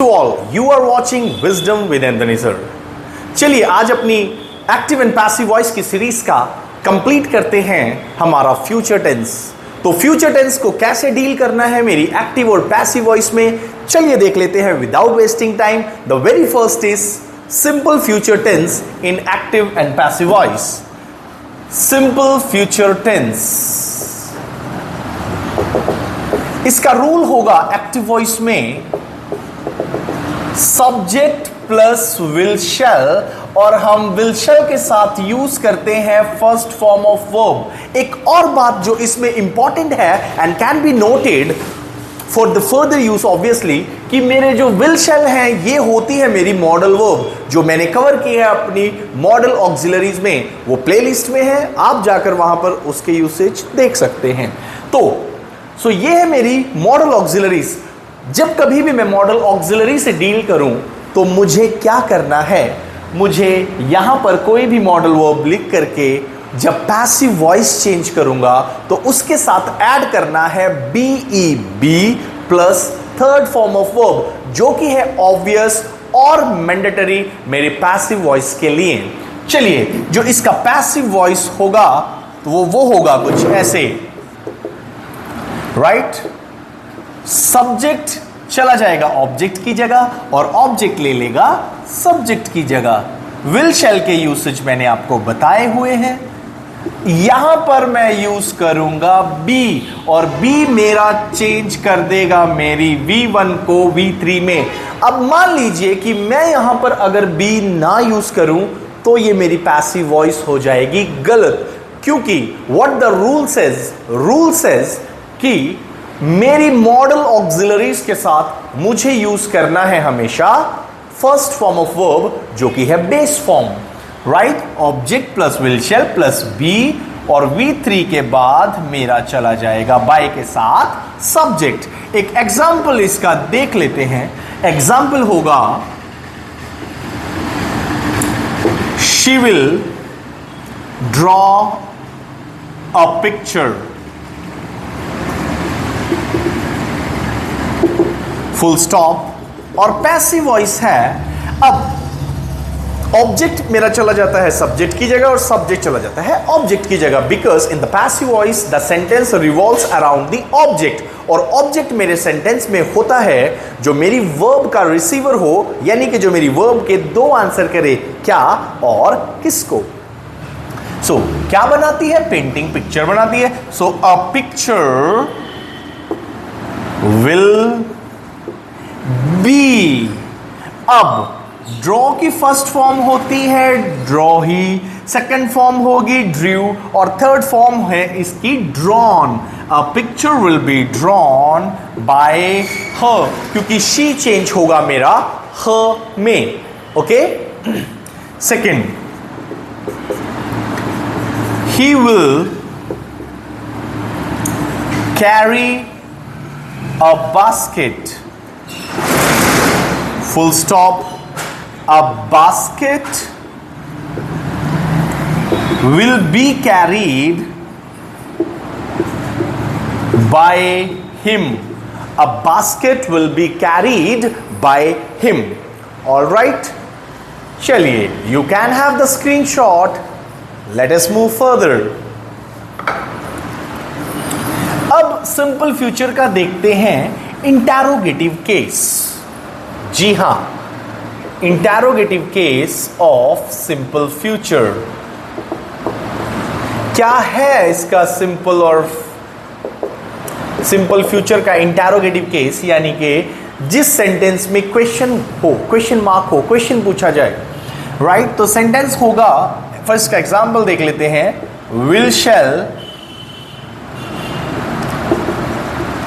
To all, you are watching Wisdom with Anthony Sir. चलिए आज अपनी एक्टिव एंड पैसिव वॉइस की series का कंप्लीट करते हैं हमारा फ्यूचर टेंस। तो फ्यूचर टेंस को कैसे डील करना है मेरी एक्टिव और पैसिव वॉइस में, चलिए देख लेते हैं without wasting time. The very first is simple future tense in active and passive voice. Simple future tense, इसका रूल होगा एक्टिव वॉइस में सब्जेक्ट प्लस विल शैल, और हम विल शैल के साथ यूज करते हैं फर्स्ट फॉर्म ऑफ वर्ब। एक और बात जो इसमें इंपॉर्टेंट है and can be noted for the further use obviously, कि मेरे जो विल शैल हैं ये होती है मेरी मॉडल वर्ब, जो मैंने कवर की है अपनी मॉडल ऑक्सिलरीज में। वो प्लेलिस्ट में है, आप जाकर वहां पर उसके यूसेज देख सकते हैं। तो ये है मेरी मॉडल ऑक्सिलरीज। जब कभी भी मैं मॉडल ऑक्सिलरी से डील करूं तो मुझे क्या करना है, मुझे यहां पर कोई भी मॉडल वर्ब लिख करके जब पैसिव वॉइस चेंज करूंगा तो उसके साथ ऐड करना है be plus third form of verb, जो कि है ऑब्वियस और मैंडेटरी मेरे पैसिव वॉइस के लिए। चलिए, जो इसका पैसिव वॉइस होगा तो वो होगा कुछ ऐसे, राइट? सब्जेक्ट चला जाएगा ऑब्जेक्ट की जगह और ऑब्जेक्ट ले लेगा सब्जेक्ट की जगह। विल शैल के यूसेज मैंने आपको बताए हुए हैं। यहां पर मैं यूज करूंगा बी, और बी मेरा चेंज कर देगा मेरी V1 को V3 में। अब मान लीजिए कि मैं यहां पर अगर बी ना यूज करूं तो ये मेरी पैसिव वॉइस हो जाएगी गलत, क्योंकि व्हाट द रूल सेज कि मेरी मॉडल ऑक्सिलरीज के साथ मुझे यूज करना है हमेशा फर्स्ट फॉर्म ऑफ वर्ब, जो कि है base form, right? Object plus will shall plus be, और V3 के बाद मेरा चला जाएगा बाय के साथ सब्जेक्ट। एक एग्जाम्पल इसका देख लेते हैं। एग्जाम्पल होगा she will draw a picture, full stop, और पैसिव वॉइस है। अब ऑब्जेक्ट मेरा चला जाता है सब्जेक्ट की जगह और सब्जेक्ट चला जाता है ऑब्जेक्ट की जगह, because in the passive voice the sentence revolves around the object, और ऑब्जेक्ट मेरे सेंटेंस में होता है जो मेरी वर्ब का रिसीवर हो, यानी कि जो मेरी वर्ब के दो आंसर करे, क्या और किसको। सो क्या बनाती है? पेंटिंग, पिक्चर बनाती है। सो अ पिक्चर विल बी। अब ड्रॉ की फर्स्ट फॉर्म होती है ड्रॉ ही, सेकंड फॉर्म होगी ड्रू, और थर्ड फॉर्म है इसकी drawn. A picture will be drawn by हर, क्योंकि शी चेंज होगा मेरा हर में। Okay, second, he will carry a basket, full stop. A basket will be carried by him. A basket will be carried by him. All right? चलिए, you can have the screenshot. Let us move further. अब simple future का देखते हैं interrogative case. जी हां, interrogative case of simple future. क्या है इसका simple future का इंटैरोगेटिव केस? यानी कि जिस सेंटेंस में क्वेश्चन हो, क्वेश्चन मार्क हो, क्वेश्चन पूछा जाए, राइट? तो सेंटेंस होगा, फर्स्ट का एग्जांपल देख लेते हैं, will shall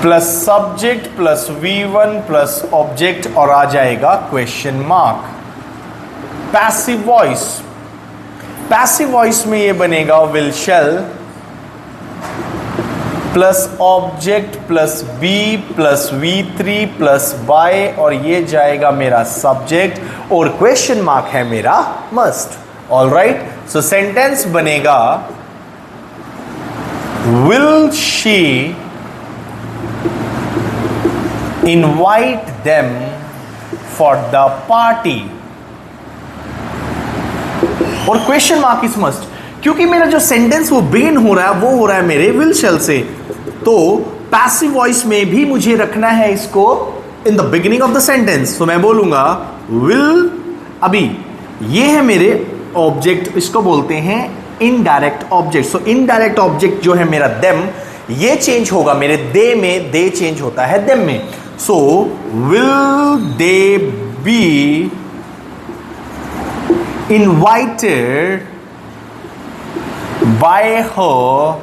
plus subject plus V1 plus object, और आ जाएगा question mark. Passive voice, passive voice में ये बनेगा will shall plus object plus B plus V3 plus by, और ये जाएगा मेरा सब्जेक्ट, और क्वेश्चन मार्क है मेरा must. All right, so sentence बनेगा will she invite them for the party. और क्वेश्चन मार्क इज मस्ट, क्योंकि मेरा जो सेंटेंस वो बिगिन हो रहा है वो हो रहा है मेरे विल शेल से, तो पैसिव वॉइस में भी मुझे रखना है इसको in the beginning of the sentence. तो मैं बोलूंगा विल. अभी ये है मेरे ऑब्जेक्ट, इसको बोलते हैं इनडायरेक्ट ऑब्जेक्ट. सो इनडायरेक्ट ऑब्जेक्ट जो है मेरा देम, ये चेंज होगा मेरे दे में, दे चेंज होता है देम में. So will they B invited by her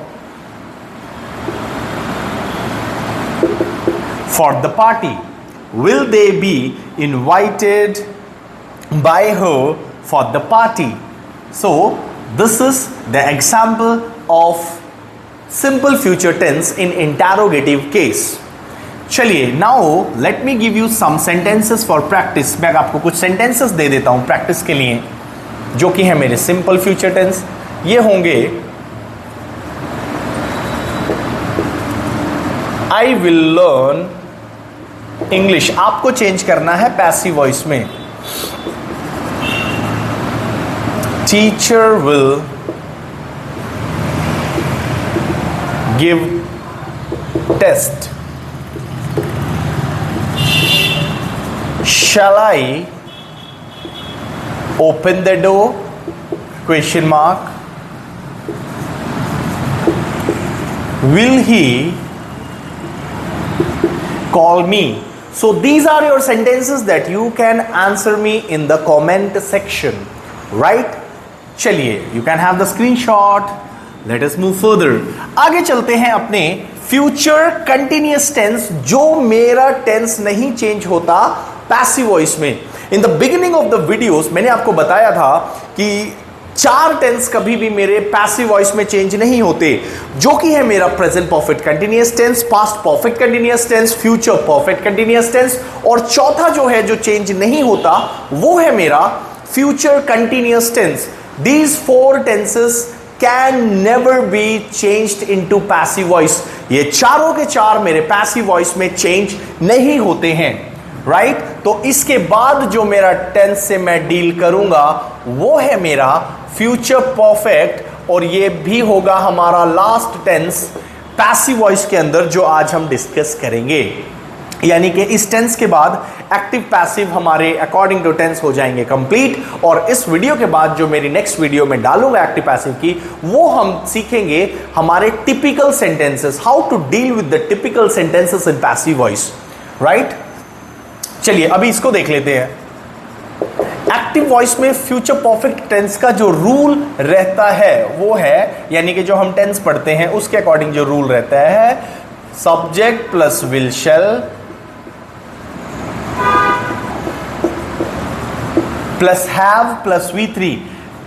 for the party? Will they be invited by her for the party? So this is the example of simple future tense in interrogative case. चलिए, now let me give you some sentences for practice. मैं आपको कुछ sentences दे देता हूं practice के लिए, जो कि है मेरे सिंपल फ्यूचर टेंस. ये होंगे आई विल लर्न इंग्लिश. आपको चेंज करना है पैसिव वॉइस में. Teacher will give test. Shall I open the door? Question mark. Will he call me? So these are your sentences that you can answer me in the comment section, right? चलिए, you can have the screenshot. Let us move further. आगे चलते हैं अपने future continuous tense, जो मेरा tense नहीं change होता passive voice में. In the beginning of the videos मैंने आपको बताया था कि 4 टेंस कभी भी मेरे पैसिव वॉइस में चेंज नहीं होते, जो कि है मेरा present perfect continuous tense, past perfect continuous tense, future perfect continuous tense, और चौथा जो है जो चेंज नहीं होता वो है मेरा future continuous tense. These 4 tenses can never be changed into passive voice. ये चारों के चार मेरे पैसिव वॉइस में चेंज नहीं होते हैं, राइट? तो इसके बाद जो मेरा टेंस से मैं डील करूंगा वो है मेरा फ्यूचर परफेक्ट, और ये भी होगा हमारा लास्ट टेंस पैसिव वॉइस के अंदर, जो आज हम डिस्कस करेंगे. यानी कि इस टेंस के बाद एक्टिव पैसिव हमारे अकॉर्डिंग टू टेंस हो जाएंगे कंप्लीट. और इस वीडियो के बाद जो मेरी नेक्स्ट वीडियो में डालूंगा एक्टिव पैसिव की, वो हम सीखेंगे हमारे typical sentences, how to deal with the typical sentences in passive voice, right? चलिए अभी इसको देख लेते हैं. एक्टिव वॉइस में फ्यूचर परफेक्ट टेंस का जो रूल रहता है वो है, यानी कि जो हम टेंस पढ़ते हैं उसके अकॉर्डिंग जो रूल रहता है, subject plus will shall plus have plus V3.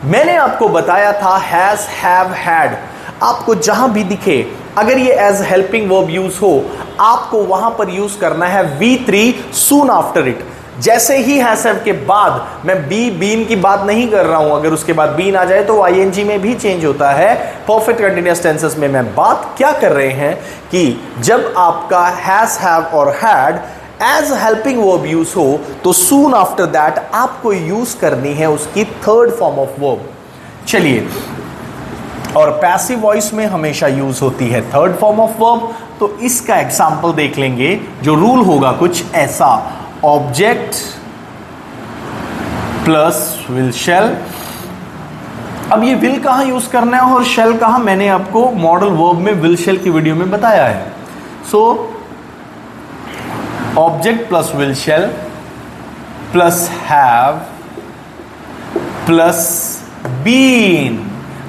मैंने आपको बताया था हैज, हैव, हैड. आपको जहां भी दिखे, अगर ये एज हेल्पिंग वर्ब यूज हो, आपको वहां पर यूज करना है V3 सून आफ्टर इट. जैसे ही हैज हैव के बाद, मैं बीन की बात नहीं कर रहा हूं, अगर उसके बाद बीन आ जाए तो ING में भी चेंज होता है. परफेक्ट कंटिन्यूअस टेंसेस में मैं बात क्या कर रहे हैं कि जब आपका हैज, हैव और had as helping verb use हो, तो सून आफ्टर दैट आपको यूज करनी है उसकी थर्ड फॉर्म ऑफ वर्ब. चलिए, और पैसिव वॉइस में हमेशा यूज होती है थर्ड फॉर्म ऑफ वर्ब. तो इसका एग्जांपल देख लेंगे. जो रूल होगा कुछ ऐसा, ऑब्जेक्ट प्लस विल शैल. अब ये विल कहां यूज करना है और शैल कहां, मैंने आपको मॉडल वर्ब में विल शैल की वीडियो में बताया है. So object plus will shall plus have plus been.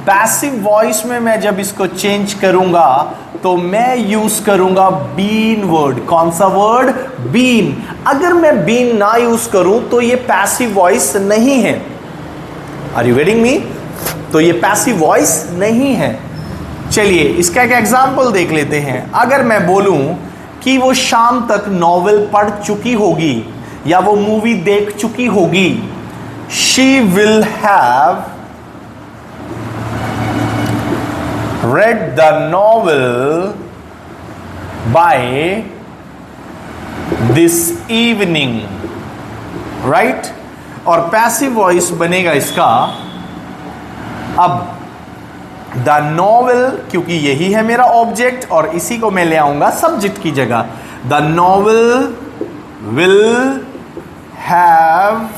Passive voice में मैं जब इसको चेंज करूंगा तो मैं यूज करूंगा बीन वर्ड. कौन सा वर्ड? बीन. अगर मैं बीन ना यूज करूं तो ये पैसिव वॉइस नहीं है. Are you getting me? तो ये पैसिव वॉइस नहीं है. चलिए इसका एक एग्जांपल देख लेते हैं. अगर मैं बोलूं कि वो शाम तक नॉवेल पढ़ चुकी होगी या वो मूवी देख चुकी होगी, she will have read the novel by this evening. Right और पैसिव वॉइस बनेगा इसका अब द नॉवेल, क्योंकि यही है मेरा ऑब्जेक्ट और इसी को मैं ले आऊंगा सब्जेक्ट की जगह। The novel will have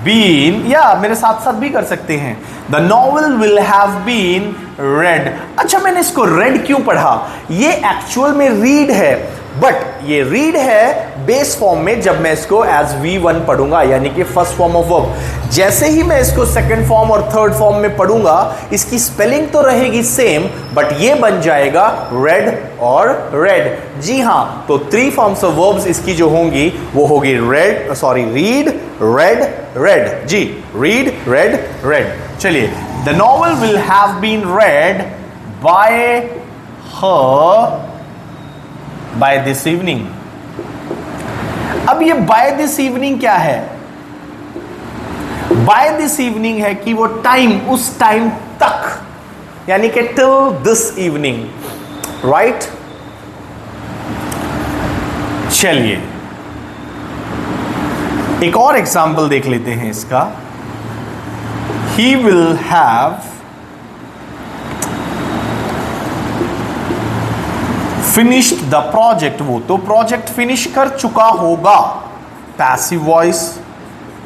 been, या मेरे साथ साथ भी कर सकते हैं, the novel will have been read. अच्छा, मैंने इसको रेड क्यों पढ़ा? ये एक्चुअल में रीड है, बट ये रीड है बेस फॉर्म में जब मैं इसको एज V1 पढ़ूंगा, यानी कि फर्स्ट फॉर्म ऑफ वर्ब। जैसे ही मैं इसको सेकंड फॉर्म और थर्ड फॉर्म में पढ़ूंगा, इसकी स्पेलिंग तो रहेगी सेम, बट ये बन जाएगा रेड और रेड। जी हां, तो 3 फॉर्म्स ऑफ वर्ब्स इसकी जो होंगी वो होगी रीड, रेड, रेड। जी, रीड, रेड, रेड। चलिए, the novel will have been read by her by this evening. अब ये बाय दिस इवनिंग क्या है? बाय दिस इवनिंग है कि वो टाइम, उस टाइम तक, यानी कि टिल दिस इवनिंग, राइट। चलिए एक और एग्जाम्पल देख लेते हैं इसका। He will have finished the project, वो तो प्रोजेक्ट फिनिश कर चुका होगा। Passive voice,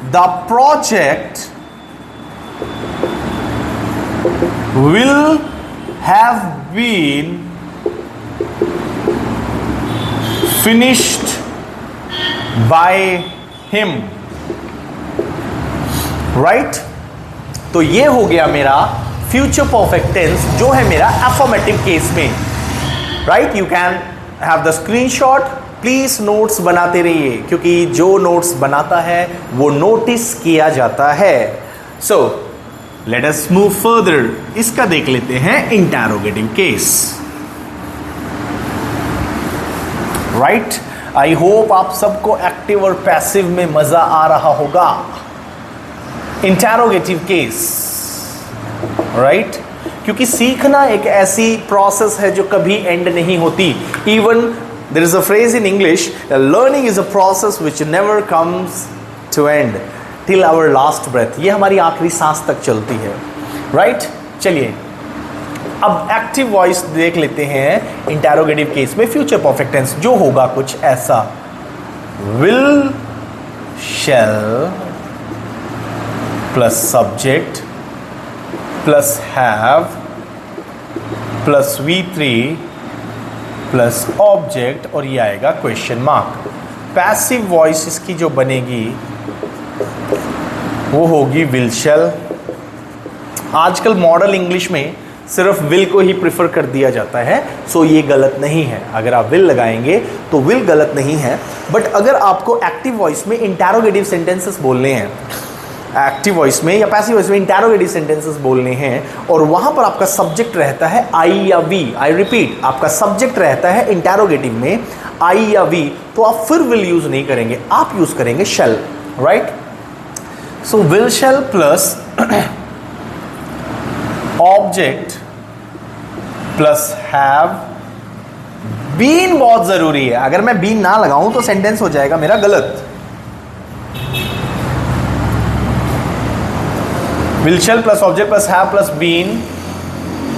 the project will have been finished by him, right. तो ये हो गया मेरा फ्यूचर परफेक्ट टेंस, जो है मेरा अफर्मेटिव केस में, right. You can have the screenshot, please notes बनाते रहिए, क्योंकि जो नोट्स बनाता है वो नोटिस किया जाता है। So let us move further. इसका देख लेते हैं interrogative case, right. I hope आप सबको एक्टिव और पैसिव में मजा आ रहा होगा। इंटरोगेटिव केस, राइट, क्योंकि सीखना एक ऐसी प्रोसेस है जो कभी एंड नहीं होती। Even there is a phrase in English, learning is a process which never comes to end till our last breath. ये हमारी आखिरी सांस तक चलती है, राइट। चलिए अब एक्टिव वॉइस देख लेते हैं इंटरोगेटिव केस में फ्यूचर परफेक्ट टेंस, जो होगा कुछ ऐसा। Will, shall plus subject plus have plus V3 plus object, और ये आएगा क्वेश्चन मार्क। पैसिव वॉइस इसकी जो बनेगी वो होगी विल, शैल। आजकल मॉडल इंग्लिश में सिर्फ विल को ही प्रिफर कर दिया जाता है, सो ये गलत नहीं है। अगर आप विल लगाएंगे तो विल गलत नहीं है, बट अगर आपको एक्टिव वॉइस में इंटरोगेटिव सेंटेंसेस बोलने हैं, एक्टिव वॉइस में या पैसिव वॉइस में इंटरोगेटिव सेंटेंसेस बोलने हैं, और वहां पर आपका सब्जेक्ट रहता है आई या वी, आई रिपीट, आपका सब्जेक्ट रहता है इंटरोगेटिव में आई या वी, तो आप फिर विल यूज नहीं करेंगे, आप यूज करेंगे shall, right. So will, shall plus object plus have. Been बहुत जरूरी है, अगर मैं बीन ना लगाऊं तो सेंटेंस हो जाएगा मेरा गलत। Will, shall plus object plus have plus been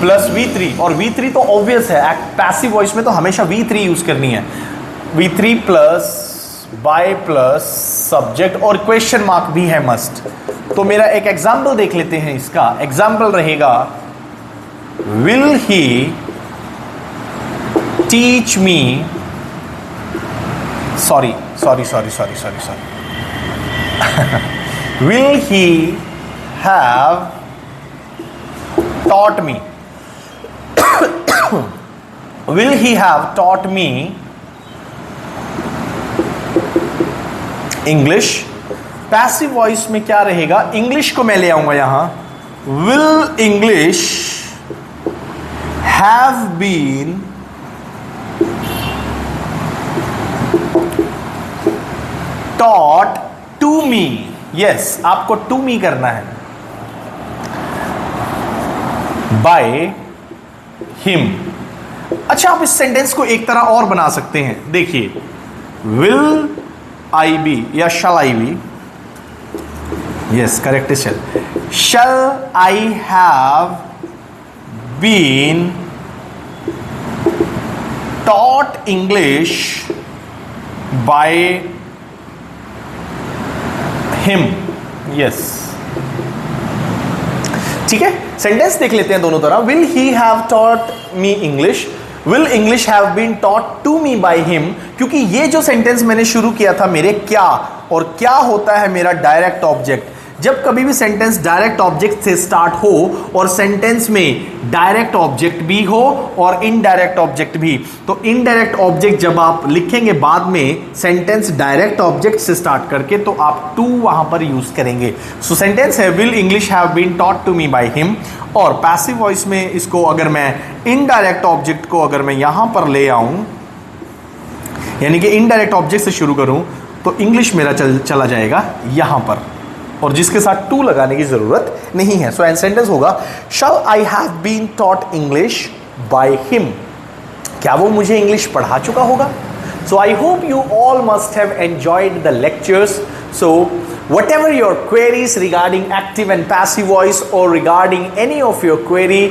plus V3, और V3 तो ऑब्वियस है, पैसिव वॉइस में तो हमेशा V3 यूज करनी है। V3 plus by plus subject, और क्वेश्चन मार्क भी है मस्ट। तो मेरा एक एग्जाम्पल देख लेते हैं इसका। एग्जाम्पल रहेगा will he teach me, sorry will he have taught me, will he have taught me English? Passive voice में क्या रहेगा? इंग्लिश को मैं ले आऊंगा यहां। Will English have been taught to me? Yes, आपको टू मी करना है, बाय हिम। अच्छा, आप इस सेंटेंस को एक तरह और बना सकते हैं। देखिए, विल आई बी या शैल आई B Yes, correct is shall. Shall I have been taught English by him? Yes. ठीक है, सेंटेंस देख लेते हैं दोनों तरह. Will he have taught me English? Will English have been taught to me by him? क्योंकि ये जो सेंटेंस मैंने शुरू किया था मेरे क्या, और क्या होता है मेरा डायरेक्ट ऑब्जेक्ट. जब कभी भी सेंटेंस डायरेक्ट ऑब्जेक्ट से स्टार्ट हो और सेंटेंस में डायरेक्ट ऑब्जेक्ट भी हो और इनडायरेक्ट ऑब्जेक्ट भी, तो इनडायरेक्ट ऑब्जेक्ट जब आप लिखेंगे बाद में सेंटेंस डायरेक्ट ऑब्जेक्ट से स्टार्ट करके, तो आप टू वहां पर यूज करेंगे. सो सेंटेंस है will English have been taught to me by him, और पैसिव वॉइस में इसको अगर मैं इनडायरेक्ट ऑब्जेक्ट को अगर मैं यहां पर ले आऊं, यानी कि इनडायरेक्ट ऑब्जेक्ट से शुरू करूं, तो इंग्लिश मेरा चला जाएगा यहां पर, और जिसके साथ टू लगाने की जरूरत नहीं है. सो सेंटेंस होगा shall I have been taught English by him. क्या वो मुझे इंग्लिश पढ़ा चुका होगा? So I hope you all must have enjoyed the lectures. So whatever your queries regarding active and passive voice, or regarding any of your query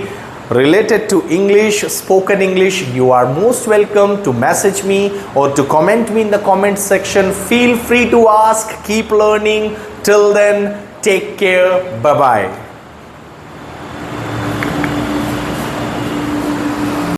related to English, spoken English, you are most welcome to message me or to comment me in the comment section. Feel free to ask. Keep learning. Till then, take care. Bye bye.